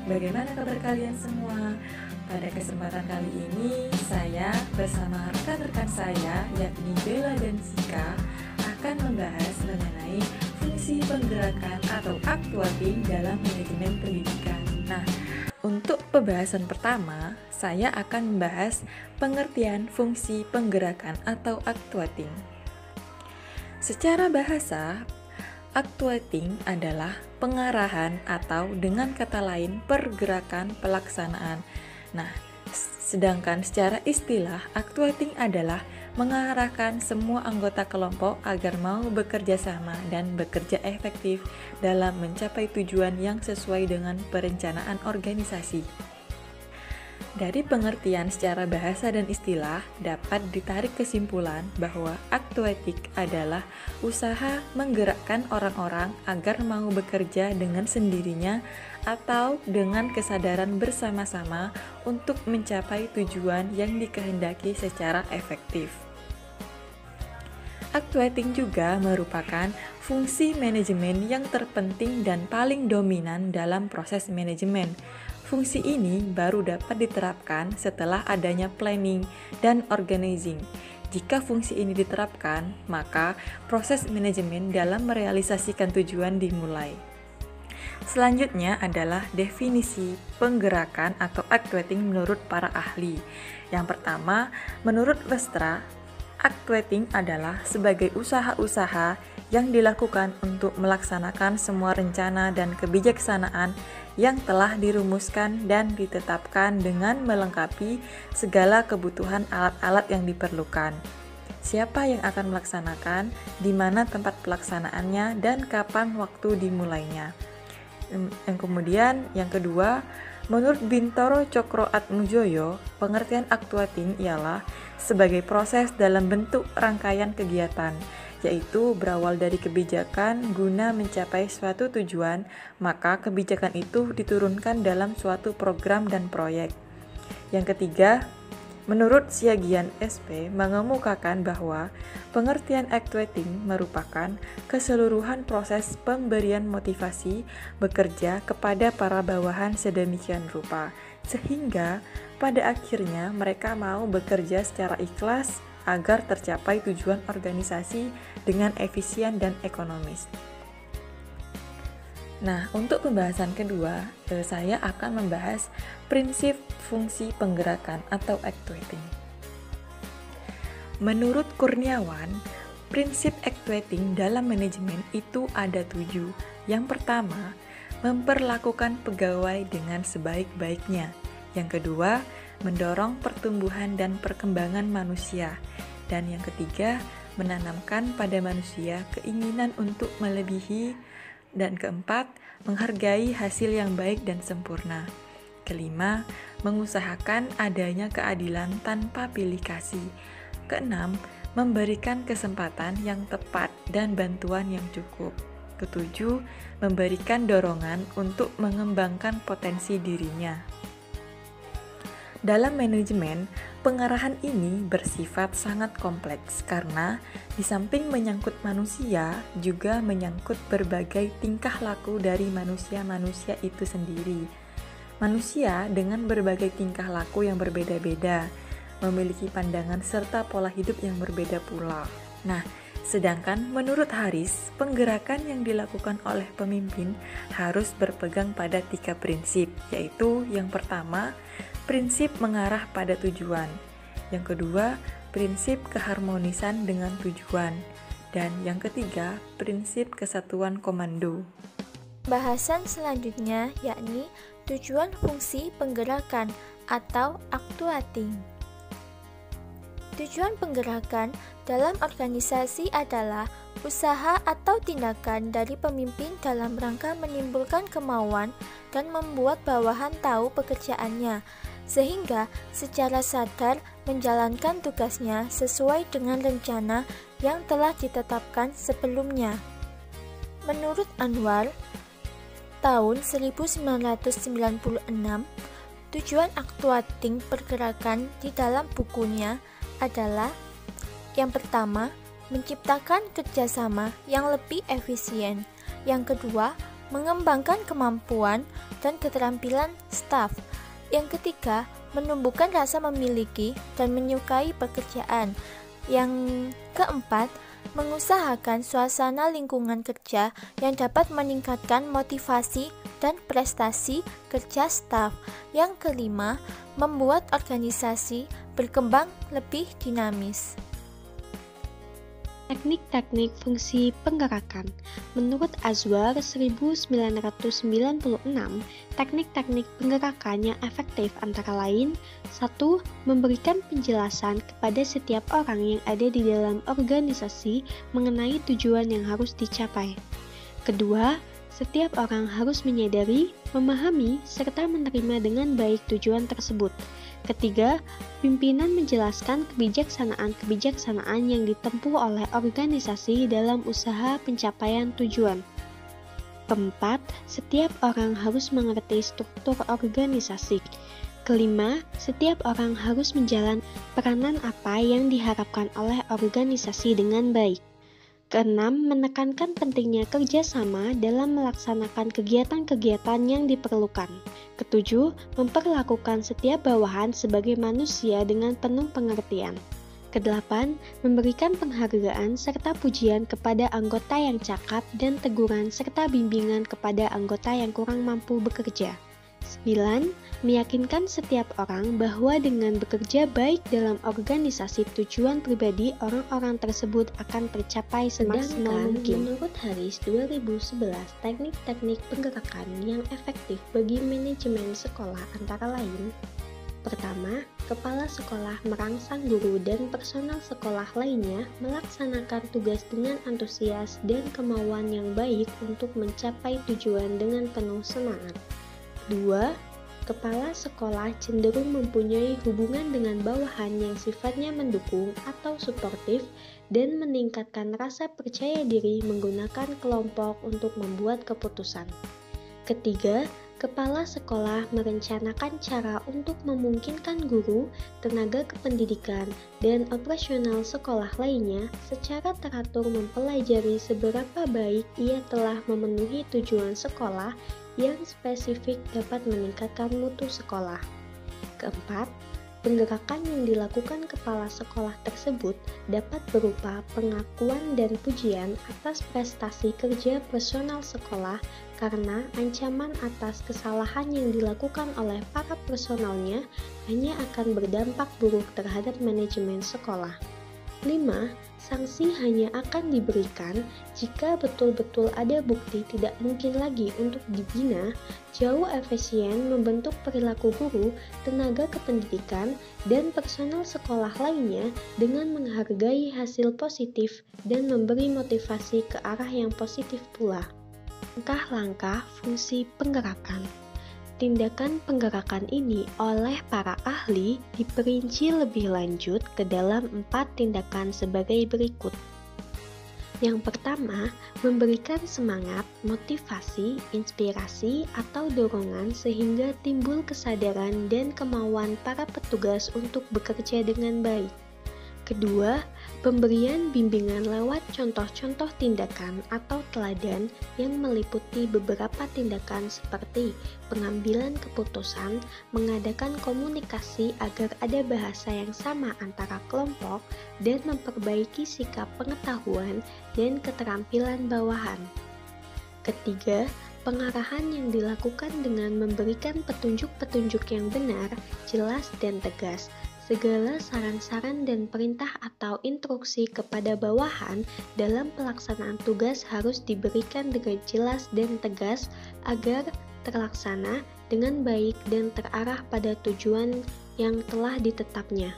bagaimana kabar kalian semua? Pada kesempatan kali ini, saya bersama rekan-rekan saya, yakni Bella dan Sika, akan membahas mengenai fungsi penggerakan atau actuating dalam manajemen pendidikan. Nah, untuk pembahasan pertama, saya akan membahas pengertian fungsi penggerakan atau actuating. Secara bahasa, actuating adalah pengarahan atau dengan kata lain pergerakan pelaksanaan. Nah, sedangkan secara istilah, actuating adalah mengarahkan semua anggota kelompok agar mau bekerja sama dan bekerja efektif dalam mencapai tujuan yang sesuai dengan perencanaan organisasi. Dari pengertian secara bahasa dan istilah, dapat ditarik kesimpulan bahwa actuating adalah usaha menggerakkan orang-orang agar mau bekerja dengan sendirinya atau dengan kesadaran bersama-sama untuk mencapai tujuan yang dikehendaki secara efektif. Actuating juga merupakan fungsi manajemen yang terpenting dan paling dominan dalam proses manajemen. Fungsi ini baru dapat diterapkan setelah adanya planning dan organizing. Jika fungsi ini diterapkan, maka proses manajemen dalam merealisasikan tujuan dimulai. Selanjutnya adalah definisi penggerakan atau actuating menurut para ahli. Yang pertama, menurut Westra, actuating adalah sebagai usaha-usaha yang dilakukan untuk melaksanakan semua rencana dan kebijaksanaan yang telah dirumuskan dan ditetapkan dengan melengkapi segala kebutuhan alat-alat yang diperlukan. Siapa yang akan melaksanakan, di mana tempat pelaksanaannya, dan kapan waktu dimulainya. Yang kedua, menurut Bintoro Cokroatmojoyo, pengertian actuating ialah sebagai proses dalam bentuk rangkaian kegiatan, yaitu berawal dari kebijakan guna mencapai suatu tujuan, maka kebijakan itu diturunkan dalam suatu program dan proyek. Yang ketiga, menurut Siagian SP mengemukakan bahwa pengertian actuating merupakan keseluruhan proses pemberian motivasi bekerja kepada para bawahan sedemikian rupa, sehingga pada akhirnya mereka mau bekerja secara ikhlas agar tercapai tujuan organisasi dengan efisien dan ekonomis. Nah, untuk pembahasan kedua, saya akan membahas prinsip fungsi penggerakan atau actuating. Menurut Kurniawan, prinsip actuating dalam manajemen itu ada 7. Yang pertama, memperlakukan pegawai dengan sebaik-baiknya. Yang kedua, mendorong pertumbuhan dan perkembangan manusia. Dan yang ketiga, menanamkan pada manusia keinginan untuk melebihi. Dan keempat, menghargai hasil yang baik dan sempurna. Kelima, mengusahakan adanya keadilan tanpa pilih kasih. Keenam, memberikan kesempatan yang tepat dan bantuan yang cukup. Ketujuh, memberikan dorongan untuk mengembangkan potensi dirinya. Dalam manajemen, pengarahan ini bersifat sangat kompleks karena di samping menyangkut manusia, juga menyangkut berbagai tingkah laku dari manusia-manusia itu sendiri. Manusia dengan berbagai tingkah laku yang berbeda-beda, memiliki pandangan serta pola hidup yang berbeda pula. Nah, sedangkan menurut Haris, penggerakan yang dilakukan oleh pemimpin harus berpegang pada 3 prinsip, yaitu yang pertama, prinsip mengarah pada tujuan. Yang kedua, prinsip keharmonisan dengan tujuan. Dan yang ketiga, prinsip kesatuan komando. Bahasan selanjutnya yakni tujuan fungsi penggerakan atau actuating. Tujuan penggerakan dalam organisasi adalah usaha atau tindakan dari pemimpin dalam rangka menimbulkan kemauan dan membuat bawahan tahu pekerjaannya, sehingga secara sadar menjalankan tugasnya sesuai dengan rencana yang telah ditetapkan sebelumnya. Menurut Anwar, tahun 1996, tujuan actuating pergerakan di dalam bukunya adalah yang pertama, menciptakan kerjasama yang lebih efisien. Yang kedua, mengembangkan kemampuan dan keterampilan staf. Yang ketiga, menumbuhkan rasa memiliki dan menyukai pekerjaan. Yang keempat, mengusahakan suasana lingkungan kerja yang dapat meningkatkan motivasi dan prestasi kerja staf. Yang kelima, membuat organisasi berkembang lebih dinamis. Teknik-teknik fungsi penggerakan. Menurut Azwar 1996, teknik-teknik penggerakan yang efektif antara lain: 1. Memberikan penjelasan kepada setiap orang yang ada di dalam organisasi mengenai tujuan yang harus dicapai. Kedua, setiap orang harus menyadari, memahami, serta menerima dengan baik tujuan tersebut. Ketiga, pimpinan menjelaskan kebijaksanaan-kebijaksanaan yang ditempuh oleh organisasi dalam usaha pencapaian tujuan. Keempat, setiap orang harus mengerti struktur organisasi. Kelima, setiap orang harus menjalankan peranan apa yang diharapkan oleh organisasi dengan baik. Keenam, menekankan pentingnya kerjasama dalam melaksanakan kegiatan-kegiatan yang diperlukan. Ketujuh, memperlakukan setiap bawahan sebagai manusia dengan penuh pengertian. Kedelapan, memberikan penghargaan serta pujian kepada anggota yang cakap dan teguran serta bimbingan kepada anggota yang kurang mampu bekerja. 9. Meyakinkan setiap orang bahwa dengan bekerja baik dalam organisasi tujuan pribadi orang-orang tersebut akan tercapai semaksimal mungkin. Menurut Haris 2011, teknik-teknik penggerakan yang efektif bagi manajemen sekolah antara lain: pertama, kepala sekolah merangsang guru dan personal sekolah lainnya melaksanakan tugas dengan antusias dan kemauan yang baik untuk mencapai tujuan dengan penuh semangat. 2. Kepala sekolah cenderung mempunyai hubungan dengan bawahan yang sifatnya mendukung atau suportif dan meningkatkan rasa percaya diri menggunakan kelompok untuk membuat keputusan. Ketiga, kepala sekolah merencanakan cara untuk memungkinkan guru, tenaga kependidikan, dan operasional sekolah lainnya secara teratur mempelajari seberapa baik ia telah memenuhi tujuan sekolah yang spesifik dapat meningkatkan mutu sekolah. Keempat, penggerakan yang dilakukan kepala sekolah tersebut dapat berupa pengakuan dan pujian atas prestasi kerja personal sekolah karena ancaman atas kesalahan yang dilakukan oleh para personalnya hanya akan berdampak buruk terhadap manajemen sekolah. 5. Sanksi hanya akan diberikan jika betul-betul ada bukti tidak mungkin lagi untuk dibina. Jauh efisien membentuk perilaku guru, tenaga kependidikan, dan personel sekolah lainnya dengan menghargai hasil positif dan memberi motivasi ke arah yang positif pula. Langkah-langkah fungsi penggerakan. Tindakan penggerakan ini oleh para ahli diperinci lebih lanjut ke dalam 4 tindakan sebagai berikut. Yang pertama, memberikan semangat, motivasi, inspirasi, atau dorongan sehingga timbul kesadaran dan kemauan para petugas untuk bekerja dengan baik. Kedua, pemberian bimbingan lewat contoh-contoh tindakan atau teladan yang meliputi beberapa tindakan seperti pengambilan keputusan, mengadakan komunikasi agar ada bahasa yang sama antara kelompok, dan memperbaiki sikap pengetahuan dan keterampilan bawahan. Ketiga, pengarahan yang dilakukan dengan memberikan petunjuk-petunjuk yang benar, jelas, dan tegas. Segala saran-saran dan perintah atau instruksi kepada bawahan dalam pelaksanaan tugas harus diberikan dengan jelas dan tegas agar terlaksana dengan baik dan terarah pada tujuan yang telah ditetapnya.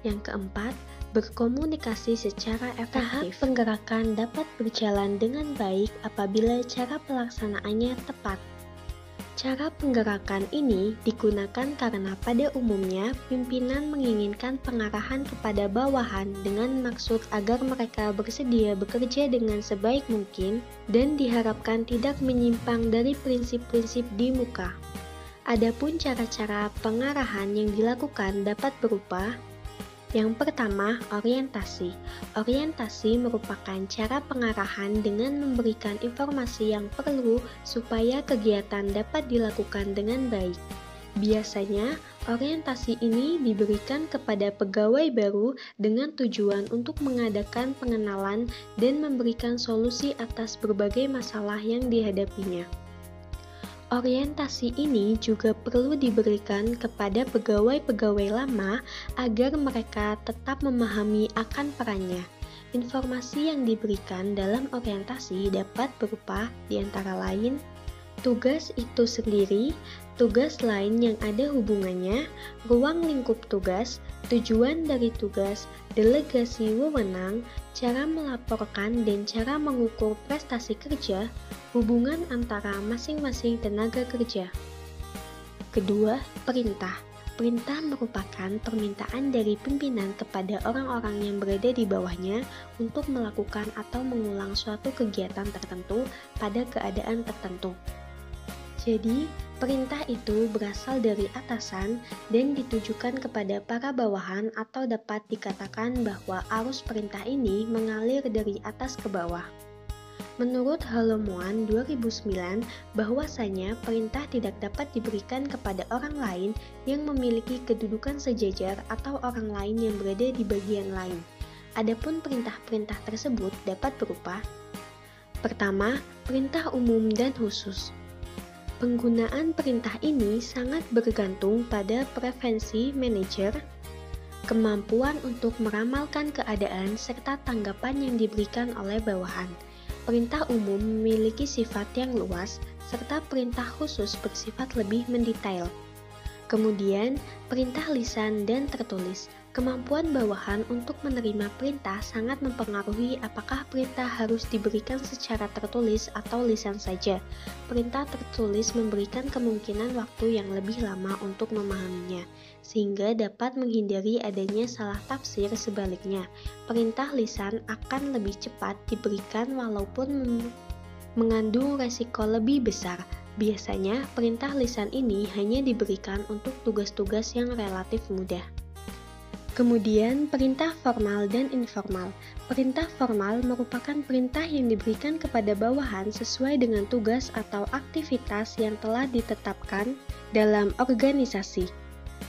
Yang keempat, berkomunikasi secara efektif. Tahap penggerakan dapat berjalan dengan baik apabila cara pelaksanaannya tepat. Cara penggerakan ini digunakan karena pada umumnya pimpinan menginginkan pengarahan kepada bawahan dengan maksud agar mereka bersedia bekerja dengan sebaik mungkin dan diharapkan tidak menyimpang dari prinsip-prinsip di muka. Adapun cara-cara pengarahan yang dilakukan dapat berupa Yang pertama, orientasi. Orientasi merupakan cara pengarahan dengan memberikan informasi yang perlu supaya kegiatan dapat dilakukan dengan baik. Biasanya, orientasi ini diberikan kepada pegawai baru dengan tujuan untuk mengadakan pengenalan dan memberikan solusi atas berbagai masalah yang dihadapinya. Orientasi ini juga perlu diberikan kepada pegawai-pegawai lama agar mereka tetap memahami akan perannya. Informasi yang diberikan dalam orientasi dapat berupa di antara lain tugas itu sendiri, tugas lain yang ada hubungannya, ruang lingkup tugas, tujuan dari tugas, delegasi wewenang, cara melaporkan dan cara mengukur prestasi kerja, hubungan antara masing-masing tenaga kerja. Kedua, perintah. Perintah merupakan permintaan dari pimpinan kepada orang-orang yang berada di bawahnya untuk melakukan atau mengulang suatu kegiatan tertentu pada keadaan tertentu. Jadi, perintah itu berasal dari atasan dan ditujukan kepada para bawahan atau dapat dikatakan bahwa arus perintah ini mengalir dari atas ke bawah. Menurut Halomuan 2009, bahwasanya perintah tidak dapat diberikan kepada orang lain yang memiliki kedudukan sejajar atau orang lain yang berada di bagian lain. Adapun perintah-perintah tersebut dapat berupa: pertama, perintah umum dan khusus. Penggunaan perintah ini sangat bergantung pada preferensi manajer, kemampuan untuk meramalkan keadaan, serta tanggapan yang diberikan oleh bawahan. Perintah umum memiliki sifat yang luas, serta perintah khusus bersifat lebih mendetail. Kemudian, perintah lisan dan tertulis. Kemampuan bawahan untuk menerima perintah sangat mempengaruhi apakah perintah harus diberikan secara tertulis atau lisan saja. Perintah tertulis memberikan kemungkinan waktu yang lebih lama untuk memahaminya, sehingga dapat menghindari adanya salah tafsir. Sebaliknya, perintah lisan akan lebih cepat diberikan walaupun mengandung resiko lebih besar. Biasanya, perintah lisan ini hanya diberikan untuk tugas-tugas yang relatif mudah. Kemudian, perintah formal dan informal. Perintah formal merupakan perintah yang diberikan kepada bawahan sesuai dengan tugas atau aktivitas yang telah ditetapkan dalam organisasi.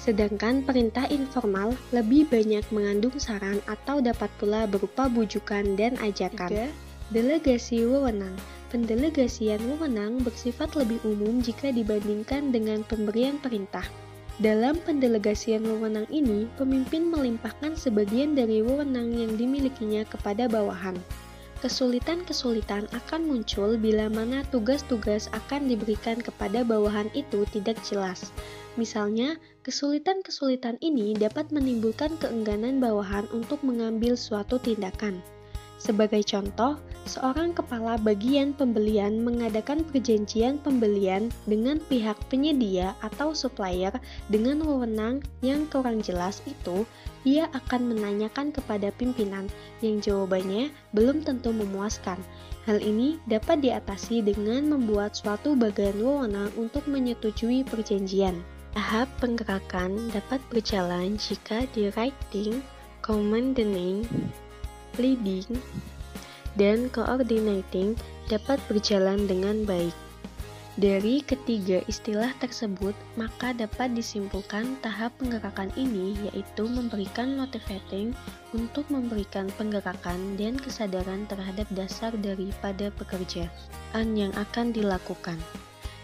Sedangkan perintah informal lebih banyak mengandung saran atau dapat pula berupa bujukan dan ajakan. 3. Delegasi wewenang. Pendelegasian wewenang bersifat lebih umum jika dibandingkan dengan pemberian perintah. Dalam pendelegasian wewenang ini, pemimpin melimpahkan sebagian dari wewenang yang dimilikinya kepada bawahan. Kesulitan-kesulitan akan muncul bila mana tugas-tugas akan diberikan kepada bawahan itu tidak jelas. Misalnya, kesulitan-kesulitan ini dapat menimbulkan keengganan bawahan untuk mengambil suatu tindakan. Sebagai contoh, seorang kepala bagian pembelian mengadakan perjanjian pembelian dengan pihak penyedia atau supplier dengan wewenang yang kurang jelas itu, ia akan menanyakan kepada pimpinan yang jawabannya belum tentu memuaskan. Hal ini dapat diatasi dengan membuat suatu bagian wewenang untuk menyetujui perjanjian. Tahap penggerakan dapat berjalan jika directing, commanding, leading, dan coordinating dapat berjalan dengan baik. Dari ketiga istilah tersebut, maka dapat disimpulkan tahap penggerakan ini yaitu memberikan motivating untuk memberikan penggerakan dan kesadaran terhadap dasar daripada pekerjaan yang akan dilakukan,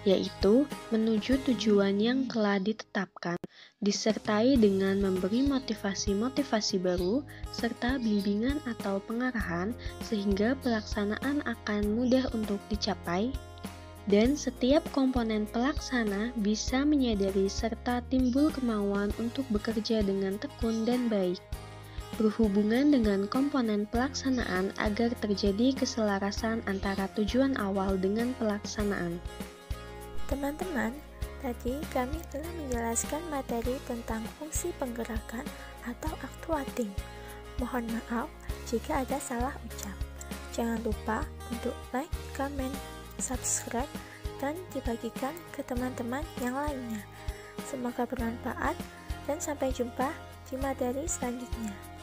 yaitu menuju tujuan yang telah ditetapkan, disertai dengan memberi motivasi-motivasi baru, serta bimbingan atau pengarahan sehingga pelaksanaan akan mudah untuk dicapai, dan setiap komponen pelaksana bisa menyadari serta timbul kemauan untuk bekerja dengan tekun dan baik, berhubungan dengan komponen pelaksanaan agar terjadi keselarasan antara tujuan awal dengan pelaksanaan. Teman-teman, tadi kami telah menjelaskan materi tentang fungsi penggerakan atau actuating. Mohon maaf jika ada salah ucap. Jangan lupa untuk like, comment, subscribe, dan dibagikan ke teman-teman yang lainnya. Semoga bermanfaat dan sampai jumpa di materi selanjutnya.